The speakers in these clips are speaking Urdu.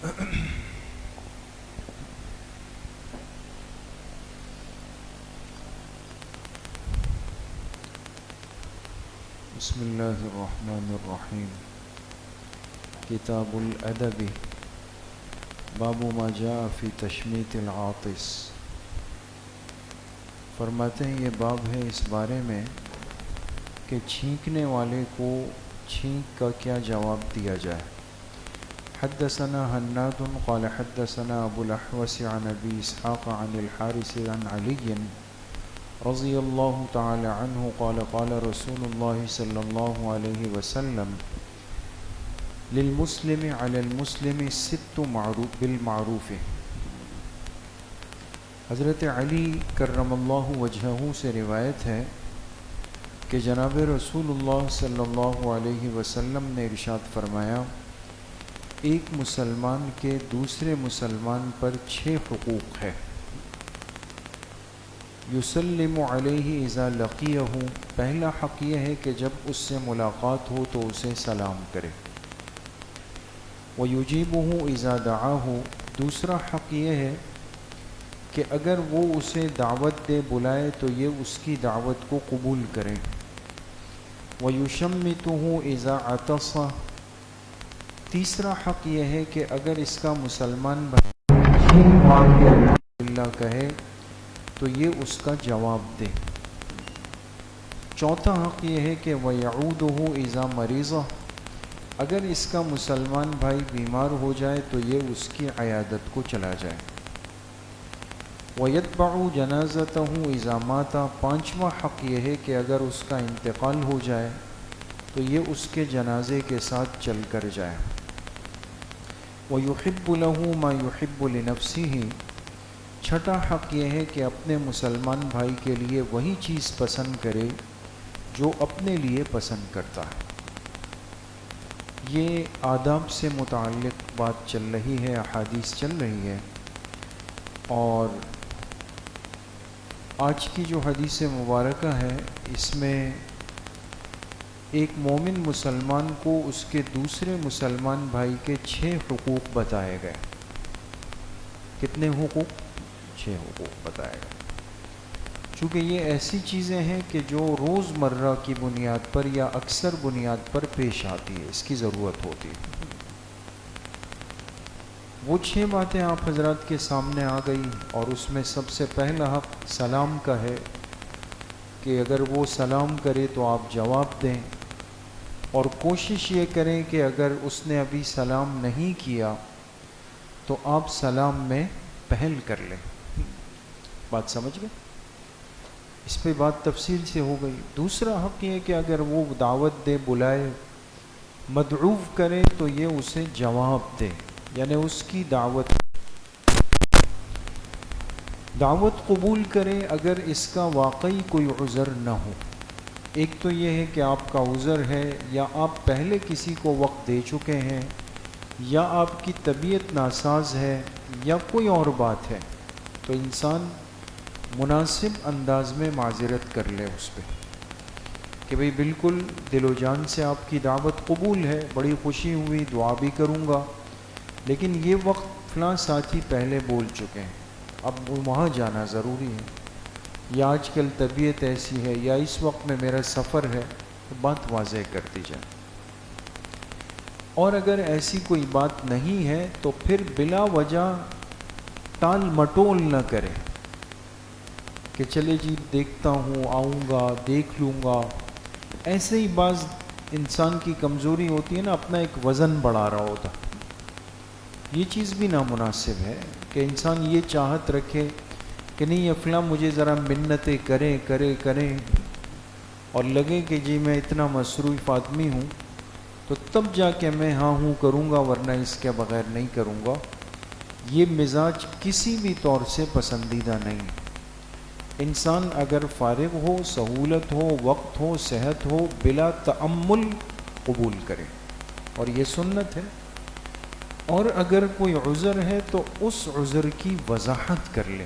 بسم اللہ الرحمن الرحیم۔ کتاب الادب، باب ما جاء فی تشمیت العاطس۔ فرماتے ہیں یہ باب ہے اس بارے میں کہ چھینکنے والے کو چھینک کا کیا جواب دیا جائے۔ حدثنا حناد قال حدثنا ابو الاحوص عن ابی اسحاق عن الحارث عن علی رضی اللہ تعالی عنہ قال قال رسول اللہ صلی اللہ علیہ وسلم للمسلم علی المسلم ست بالمعروف۔ حضرت علی کرم اللہ وجہہ سے روایت ہے کہ جناب رسول اللہ صلی اللہ علیہ وسلم نے ارشاد فرمایا، ایک مسلمان کے دوسرے مسلمان پر 6 حقوق ہے۔ یسلم علیہ اذا لقیہ، پہلا حق یہ ہے کہ جب اس سے ملاقات ہو تو اسے سلام کرے۔ ویجیبہ اذا دعاہ، دوسرا حق یہ ہے کہ اگر وہ اسے دعوت دے بلائے تو یہ اس کی دعوت کو قبول کرے۔ ویشمتہ اذا عطس، تیسرا حق یہ ہے کہ اگر اس کا مسلمان اللہ کہے تو یہ اس کا جواب دے۔ چوتھا حق یہ ہے کہ وَيَعُودُهُ إِذَا مَرِضَ، اگر اس کا مسلمان بھائی بیمار ہو جائے تو یہ اس کی عیادت کو چلا جائے۔ وَيَتْبَعُ جَنَازَتَهُ إِذَا مَاتَ، پانچواں حق یہ ہے کہ اگر اس کا انتقال ہو جائے تو یہ اس کے جنازے کے ساتھ چل کر جائے۔ وَيُحِبُّ لَهُ مَا يُحِبُّ لِنَفْسِهِ، چھٹا حق یہ ہے کہ اپنے مسلمان بھائی کے لیے وہی چیز پسند کرے جو اپنے لیے پسند کرتا ہے۔ یہ آداب سے متعلق بات چل رہی ہے، احادیث چل رہی ہے، اور آج کی جو حدیث مبارکہ ہے اس میں ایک مومن مسلمان کو اس کے دوسرے مسلمان بھائی کے 6 حقوق بتائے گئے۔ کتنے حقوق؟ 6 حقوق بتائے گئے۔ چونکہ یہ ایسی چیزیں ہیں کہ جو روز مرہ کی بنیاد پر یا اکثر بنیاد پر پیش آتی ہے، اس کی ضرورت ہوتی ہے۔ وہ 6 باتیں آپ حضرات کے سامنے آ گئی، اور اس میں سب سے پہلا حق سلام کا ہے کہ اگر وہ سلام کرے تو آپ جواب دیں، اور کوشش یہ کریں کہ اگر اس نے ابھی سلام نہیں کیا تو آپ سلام میں پہل کر لیں۔ بات سمجھ گئے؟ اس پہ بات تفصیل سے ہو گئی۔ دوسرا حق یہ کہ اگر وہ دعوت دے بلائے مدعو کرے تو یہ اسے جواب دے، یعنی اس کی دعوت قبول کرے اگر اس کا واقعی کوئی عذر نہ ہو۔ ایک تو یہ ہے کہ آپ کا عذر ہے، یا آپ پہلے کسی کو وقت دے چکے ہیں، یا آپ کی طبیعت ناساز ہے، یا کوئی اور بات ہے، تو انسان مناسب انداز میں معذرت کر لے اس پہ کہ بھئی بالکل دل و جان سے آپ کی دعوت قبول ہے، بڑی خوشی ہوئی، دعا بھی کروں گا، لیکن یہ وقت فلاں ساتھی پہلے بول چکے ہیں، اب وہاں جانا ضروری ہے، یا آج کل طبیعت ایسی ہے، یا اس وقت میں میرا سفر ہے، تو بات واضح کر دی جائے۔ اور اگر ایسی کوئی بات نہیں ہے تو پھر بلا وجہ ٹال مٹول نہ کرے کہ چلے جی دیکھتا ہوں، آؤں گا، دیکھ لوں گا۔ ایسے ہی بعض انسان کی کمزوری ہوتی ہے نا، اپنا ایک وزن بڑھا رہا ہوتا، یہ چیز بھی نامناسب ہے کہ انسان یہ چاہت رکھے کہ نہیں یہ فلاں مجھے ذرا منتیں کریں اور لگے کہ جی میں اتنا مصروف آدمی ہوں تو تب جا کے میں ہاں ہوں کروں گا، ورنہ اس کے بغیر نہیں کروں گا۔ یہ مزاج کسی بھی طور سے پسندیدہ نہیں۔ انسان اگر فارغ ہو، سہولت ہو، وقت ہو، صحت ہو، بلا تأمل قبول کرے، اور یہ سنت ہے۔ اور اگر کوئی عذر ہے تو اس عذر کی وضاحت کر لے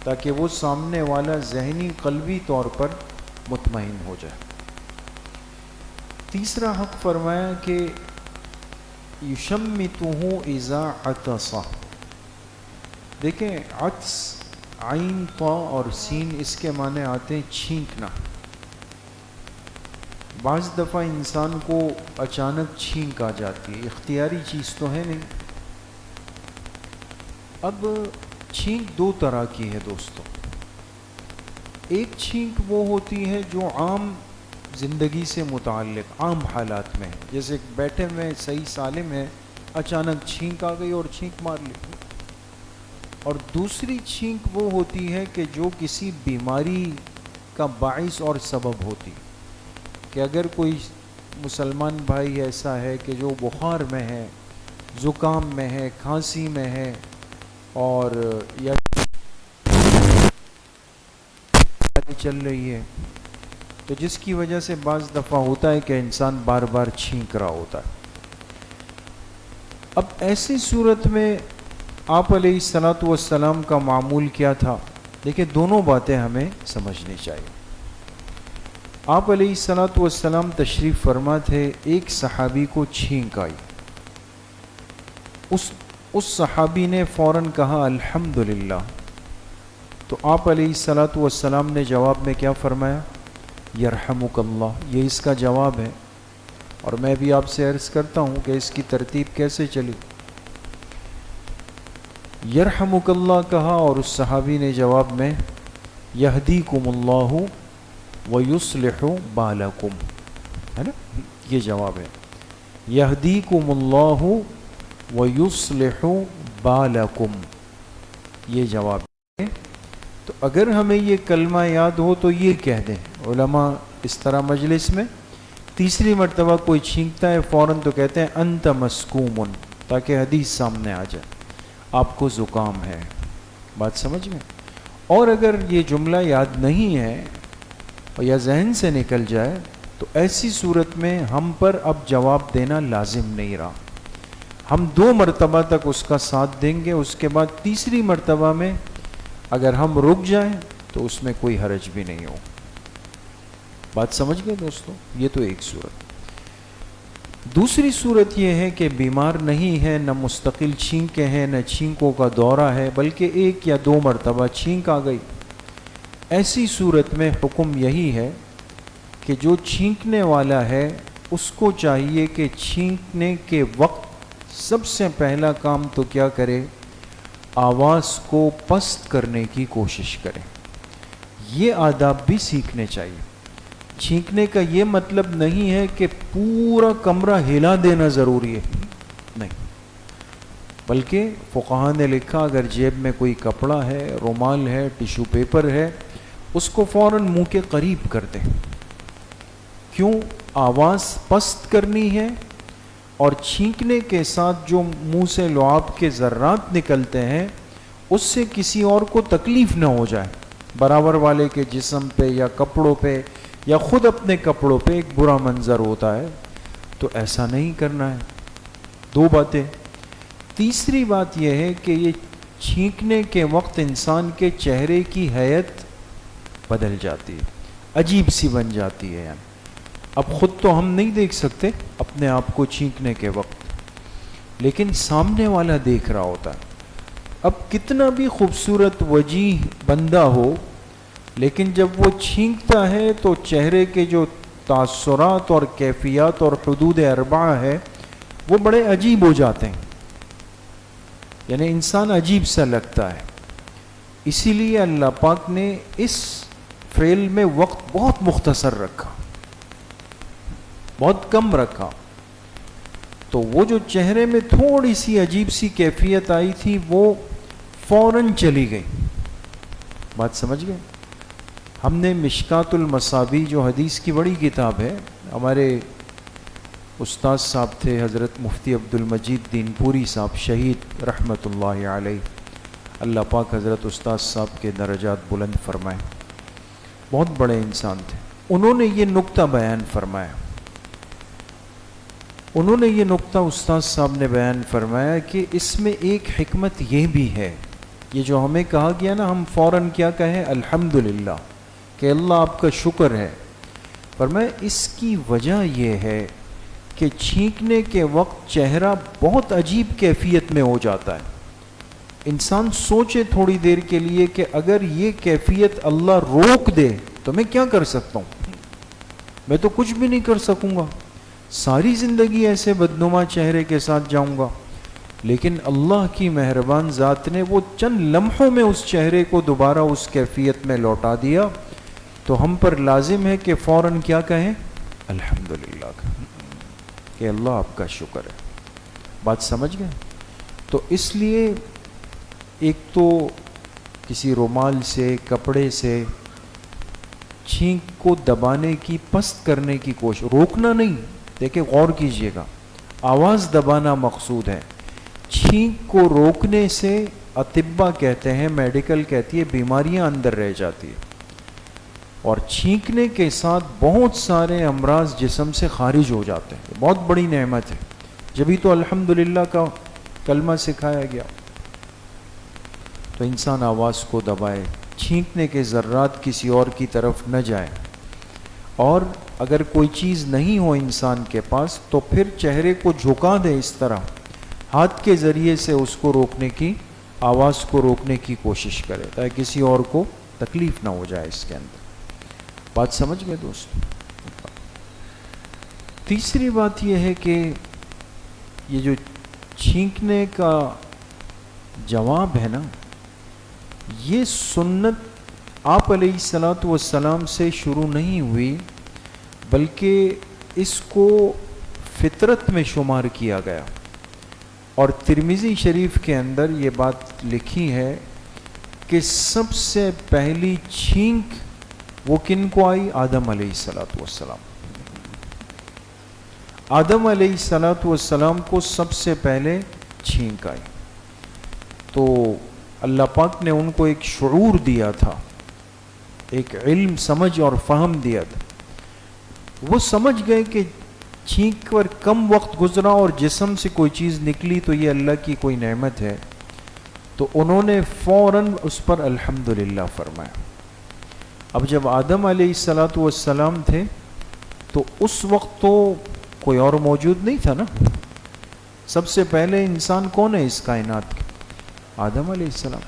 تاکہ وہ سامنے والا ذہنی قلبی طور پر مطمئن ہو جائے۔ تیسرا حق فرمایا کہ یشمتہ اذا عطس. دیکھیں عطس عین طا اور سین اس کے معنی آتے ہیں چھینکنا. بعض دفعہ انسان کو اچانک چھینک آ جاتی ہے، اختیاری چیز تو ہے نہیں. اب چھینک دو طرح کی ہے دوستو. ایک چھینک وہ ہوتی ہے جو عام زندگی سے متعلق عام حالات میں ہے، جیسے بیٹھے میں صحیح سالم ہے، اچانک چھینک آ گئی اور چھینک مار لی. اور دوسری چھینک وہ ہوتی ہے کہ جو کسی بیماری کا باعث اور سبب ہوتی، کہ اگر کوئی مسلمان بھائی ایسا ہے کہ جو بخار میں ہے، زکام میں ہے، کھانسی میں ہے، اور یا چل رہی ہے، تو جس کی وجہ سے بعض دفعہ ہوتا ہے کہ انسان بار بار چھینک رہا ہوتا ہے. اب ایسی صورت میں آپ علیہ الصلاۃ والسلام کا معمول کیا تھا؟ دیکھیں دونوں باتیں ہمیں سمجھنی چاہیے. آپ علیہ الصلاۃ والسلام تشریف فرما تھے، ایک صحابی کو چھینک آئی. اس صحابی نے فوراً کہا الحمدللہ. تو آپ علیہ الصلاۃ والسلام نے جواب میں کیا فرمایا؟ یرحمک اللہ. یہ اس کا جواب ہے. اور میں بھی آپ سے عرض کرتا ہوں کہ اس کی ترتیب کیسے چلی. یرحمک اللہ کہا اور اس صحابی نے جواب میں یہدیکم اللہ ویصلح بالکم، ہے نا، یہ جواب ہے. یہدیکم اللہ ویصلح بالکم، یہ جواب ہے. تو اگر ہمیں یہ کلمہ یاد ہو تو یہ کہہ دیں. علماء اس طرح مجلس میں تیسری مرتبہ کوئی چھینکتا ہے فوراً تو کہتے ہیں انت مسکوم، تاکہ حدیث سامنے آ جائے، آپ کو زکام ہے. بات سمجھ میں؟ اور اگر یہ جملہ یاد نہیں ہے یا ذہن سے نکل جائے تو ایسی صورت میں ہم پر اب جواب دینا لازم نہیں رہا. ہم 2 مرتبہ تک اس کا ساتھ دیں گے، اس کے بعد تیسری مرتبہ میں اگر ہم رک جائیں تو اس میں کوئی حرج بھی نہیں ہو. بات سمجھ گئے دوستو؟ یہ تو ایک صورت. دوسری صورت یہ ہے کہ بیمار نہیں ہے، نہ مستقل چھینکیں ہیں، نہ چھینکوں کا دورہ ہے، بلکہ 1 یا 2 مرتبہ چھینک آ گئی. ایسی صورت میں حکم یہی ہے کہ جو چھینکنے والا ہے اس کو چاہیے کہ چھینکنے کے وقت سب سے پہلا کام تو کیا کرے؟ آواز کو پست کرنے کی کوشش کرے. یہ آداب بھی سیکھنے چاہیے. چھینکنے کا یہ مطلب نہیں ہے کہ پورا کمرہ ہلا دینا ضروری ہے، نہیں، بلکہ فقہاء نے لکھا اگر جیب میں کوئی کپڑا ہے، رومال ہے، ٹیشو پیپر ہے، اس کو فوراً منہ کے قریب کر دیں. کیوں؟ آواز پست کرنی ہے، اور چھینکنے کے ساتھ جو منہ سے لعاب کے ذرات نکلتے ہیں اس سے کسی اور کو تکلیف نہ ہو جائے. برابر والے کے جسم پہ یا کپڑوں پہ یا خود اپنے کپڑوں پہ ایک برا منظر ہوتا ہے، تو ایسا نہیں کرنا ہے. 2 باتیں. تیسری بات یہ ہے کہ یہ چھینکنے کے وقت انسان کے چہرے کی حیت بدل جاتی ہے، عجیب سی بن جاتی ہے. یعنی اب خود تو ہم نہیں دیکھ سکتے اپنے آپ کو چھینکنے کے وقت، لیکن سامنے والا دیکھ رہا ہوتا ہے. اب کتنا بھی خوبصورت وجیح بندہ ہو، لیکن جب وہ چھینکتا ہے تو چہرے کے جو تاثرات اور کیفیات اور حدود 4 ہے وہ بڑے عجیب ہو جاتے ہیں. یعنی انسان عجیب سا لگتا ہے. اسی لیے اللہ پاک نے اس فعل میں وقت بہت مختصر رکھا، بہت کم رکھا. تو وہ جو چہرے میں تھوڑی سی عجیب سی کیفیت آئی تھی وہ فوراً چلی گئی. بات سمجھ گئے؟ ہم نے مشکات المصابیح جو حدیث کی بڑی کتاب ہے، ہمارے استاد صاحب تھے حضرت مفتی عبد المجید دین پوری صاحب شہید رحمۃ اللہ علیہ، اللہ پاک حضرت استاد صاحب کے درجات بلند فرمائے. بہت بڑے انسان تھے. انہوں نے یہ نقطہ بیان فرمایا، استاد صاحب نے بیان فرمایا کہ اس میں ایک حکمت یہ بھی ہے. یہ جو ہمیں کہا گیا نا ہم فوراً کیا کہیں؟ الحمدللہ، کہ اللہ آپ کا شکر ہے. فرمایا اس کی وجہ یہ ہے کہ چھینکنے کے وقت چہرہ بہت عجیب کیفیت میں ہو جاتا ہے. انسان سوچے تھوڑی دیر کے لیے کہ اگر یہ کیفیت اللہ روک دے تو میں کیا کر سکتا ہوں؟ میں تو کچھ بھی نہیں کر سکوں گا، ساری زندگی ایسے بدنما چہرے کے ساتھ جاؤں گا. لیکن اللہ کی مہربان ذات نے وہ چند لمحوں میں اس چہرے کو دوبارہ اس کیفیت میں لوٹا دیا، تو ہم پر لازم ہے کہ فوراً کیا کہیں؟ الحمدللہ، کہ اللہ آپ کا شکر ہے. بات سمجھ گئے؟ تو اس لیے ایک تو کسی رومال سے، کپڑے سے چھینک کو دبانے کی، پست کرنے کی کوشش، روکنا نہیں. دیکھیں غور کیجئے گا، آواز دبانا مقصود ہے. چھینک کو روکنے سے اطباء کہتے ہیں، میڈیکل کہتی ہے، بیماریاں اندر رہ جاتی ہیں، اور چھینکنے کے ساتھ بہت سارے امراض جسم سے خارج ہو جاتے ہیں. بہت بڑی نعمت ہے، جبھی تو الحمدللہ کا کلمہ سکھایا گیا. تو انسان آواز کو دبائے، چھینکنے کے ذرات کسی اور کی طرف نہ جائیں. اور اگر کوئی چیز نہیں ہو انسان کے پاس تو پھر چہرے کو جھکا دے اس طرح، ہاتھ کے ذریعے سے اس کو روکنے کی، آواز کو روکنے کی کوشش کرے تاکہ کسی اور کو تکلیف نہ ہو جائے اس کے اندر. بات سمجھ گئے دوست؟ تیسری بات یہ ہے کہ یہ جو چھینکنے کا جواب ہے نا، یہ سنت آپ علیہ الصلاۃ والسلام سے شروع نہیں ہوئی، بلکہ اس کو فطرت میں شمار کیا گیا. اور ترمذی شریف کے اندر یہ بات لکھی ہے کہ سب سے پہلی چھینک وہ کن کو آئی؟ آدم علیہ الصلاۃ والسلام. آدم علیہ الصلاۃ والسلام کو سب سے پہلے چھینک آئی. تو اللہ پاک نے ان کو ایک شعور دیا تھا، ایک علم، سمجھ اور فہم دیا تھا. وہ سمجھ گئے کہ چھینک پر کم وقت گزرا اور جسم سے کوئی چیز نکلی تو یہ اللہ کی کوئی نعمت ہے. تو انہوں نے فوراً اس پر الحمدللہ فرمایا. اب جب آدم علیہ الصلاۃ والسلام تھے تو اس وقت تو کوئی اور موجود نہیں تھا نا. سب سے پہلے انسان کون ہے اس کائنات کے؟ آدم علیہ السلام.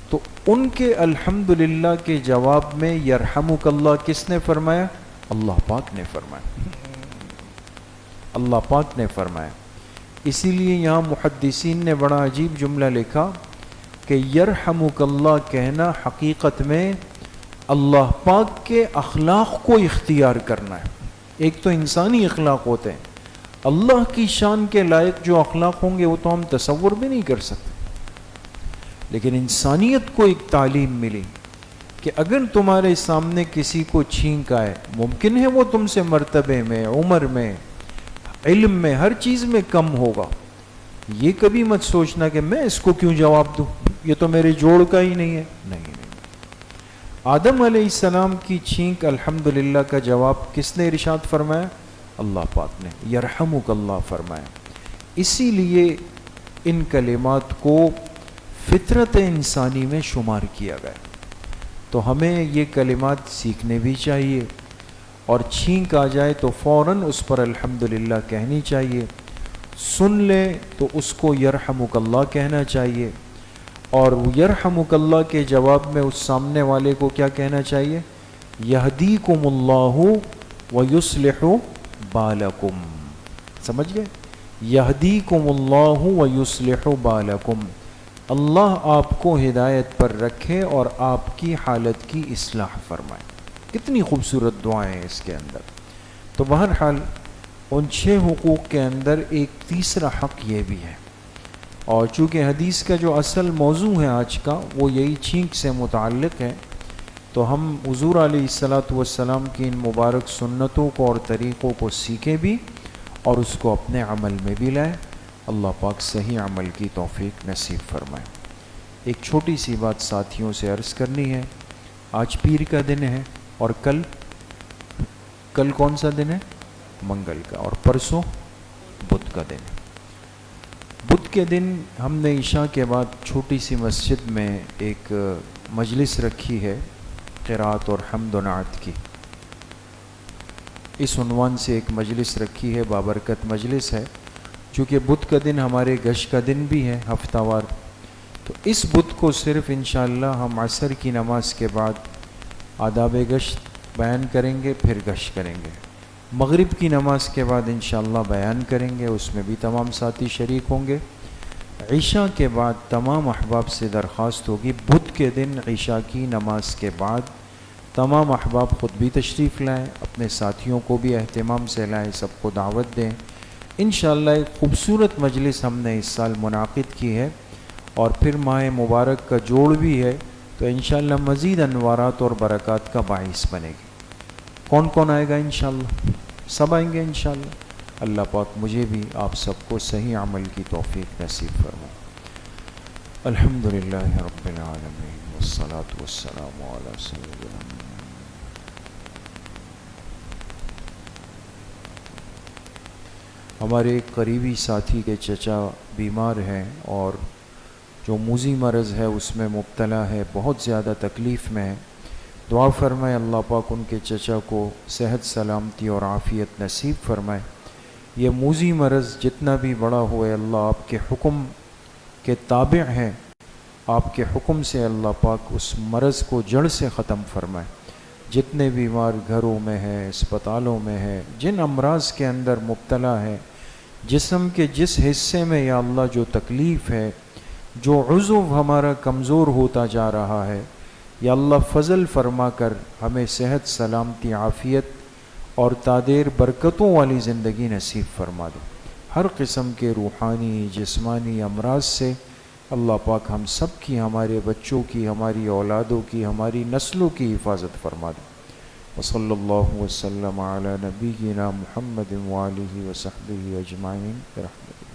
تو ان کے الحمدللہ کے جواب میں یرحمک اللہ کس نے فرمایا؟ اللہ پاک نے فرمایا. اللہ پاک نے فرمایا. اسی لیے یہاں محدثین نے بڑا عجیب جملہ لکھا کہ یرحمک اللہ کہنا حقیقت میں اللہ پاک کے اخلاق کو اختیار کرنا ہے. ایک تو انسانی اخلاق ہوتے ہیں، اللہ کی شان کے لائق جو اخلاق ہوں گے وہ تو ہم تصور بھی نہیں کر سکتے. لیکن انسانیت کو ایک تعلیم ملی کہ اگر تمہارے سامنے کسی کو چھینک آئے، ممکن ہے وہ تم سے مرتبے میں، عمر میں، علم میں، ہر چیز میں کم ہوگا. یہ کبھی مت سوچنا کہ میں اس کو کیوں جواب دوں، یہ تو میرے جوڑ کا ہی نہیں ہے. نہیں. آدم علیہ السلام کی چھینک الحمدللہ کا جواب کس نے ارشاد فرمایا؟ اللہ پاک نے یرحمک اللہ فرمایا. اسی لیے ان کلمات کو فطرت انسانی میں شمار کیا گیا. تو ہمیں یہ کلمات سیکھنے بھی چاہیے، اور چھینک آ جائے تو فوراً اس پر الحمدللہ کہنی چاہیے. سن لے تو اس کو یرحمک اللہ کہنا چاہیے، اور یرحمک اللہ کے جواب میں اس سامنے والے کو کیا کہنا چاہیے؟ یہدیکم اللہ ویصلح بالکم. سمجھ گئے؟ یہدیکم اللہ ویصلح بالکم. اللہ آپ کو ہدایت پر رکھے اور آپ کی حالت کی اصلاح فرمائے. کتنی خوبصورت دعائیں ہیں اس کے اندر. تو بہرحال ان 6 حقوق کے اندر ایک تیسرا حق یہ بھی ہے، اور چونکہ حدیث کا جو اصل موضوع ہے آج کا وہ یہی چھینک سے متعلق ہے، تو ہم حضور علیہ الصلاۃ والسلام کی ان مبارک سنتوں کو اور طریقوں کو سیکھیں بھی اور اس کو اپنے عمل میں بھی لائیں. اللہ پاک صحیح عمل کی توفیق نصیب فرمائے. ایک چھوٹی سی بات ساتھیوں سے عرض کرنی ہے. آج پیر کا دن ہے، اور کل کون سا دن ہے؟ منگل کا، اور پرسوں بدھ کا دن ہے. بدھ کے دن ہم نے عشاء کے بعد چھوٹی سی مسجد میں ایک مجلس رکھی ہے قرات اور حمد و نعت کی. اس عنوان سے ایک مجلس رکھی ہے، بابرکت مجلس ہے، چونکہ بدھ کا دن ہمارے گشت کا دن بھی ہے ہفتہ وار، تو اس بدھ کو صرف انشاءاللہ ہم عصر کی نماز کے بعد آداب گشت بیان کریں گے، پھر گشت کریں گے۔ مغرب کی نماز کے بعد انشاءاللہ بیان کریں گے، اس میں بھی تمام ساتھی شریک ہوں گے۔ عشاء کے بعد تمام احباب سے درخواست ہوگی، بدھ کے دن عشاء کی نماز کے بعد تمام احباب خود بھی تشریف لائیں، اپنے ساتھیوں کو بھی اہتمام سے لائیں، سب کو دعوت دیں۔ انشاءاللہ ایک خوبصورت مجلس ہم نے اس سال منعقد کی ہے، اور پھر ماہ مبارک کا جوڑ بھی ہے، تو انشاءاللہ مزید انوارات اور برکات کا باعث بنے گی۔ کون کون آئے گا انشاءاللہ؟ سب آئیں گے انشاءاللہ۔ اللہ پاک مجھے بھی آپ سب کو صحیح عمل کی توفیق نصیب فرمائے۔ الحمدللہ رب العالمین والصلاة والسلام علی سیدنا۔ ہمارے ایک قریبی ساتھی کے چچا بیمار ہیں، اور جو موذی مرض ہے اس میں مبتلا ہے، بہت زیادہ تکلیف میں ہے۔ دعا فرمائے اللہ پاک ان کے چچا کو صحت سلامتی اور عافیت نصیب فرمائے۔ یہ موذی مرض جتنا بھی بڑا ہوئے، اللہ آپ کے حکم کے تابع ہیں، آپ کے حکم سے اللہ پاک اس مرض کو جڑ سے ختم فرمائے۔ جتنے بیمار گھروں میں ہیں، اسپتالوں میں ہیں، جن امراض کے اندر مبتلا ہے، جسم کے جس حصے میں یا اللہ جو تکلیف ہے، جو عضو ہمارا کمزور ہوتا جا رہا ہے، یا اللہ فضل فرما کر ہمیں صحت سلامتی عافیت اور تادیر برکتوں والی زندگی نصیب فرما دے۔ ہر قسم کے روحانی جسمانی امراض سے اللہ پاک ہم سب کی، ہمارے بچوں کی، ہماری اولادوں کی، ہماری نسلوں کی حفاظت فرما دے۔ وصلی اللہ وسلم علی نبینا محمد وآلہ وصحبہ اجمعین برحمتہ۔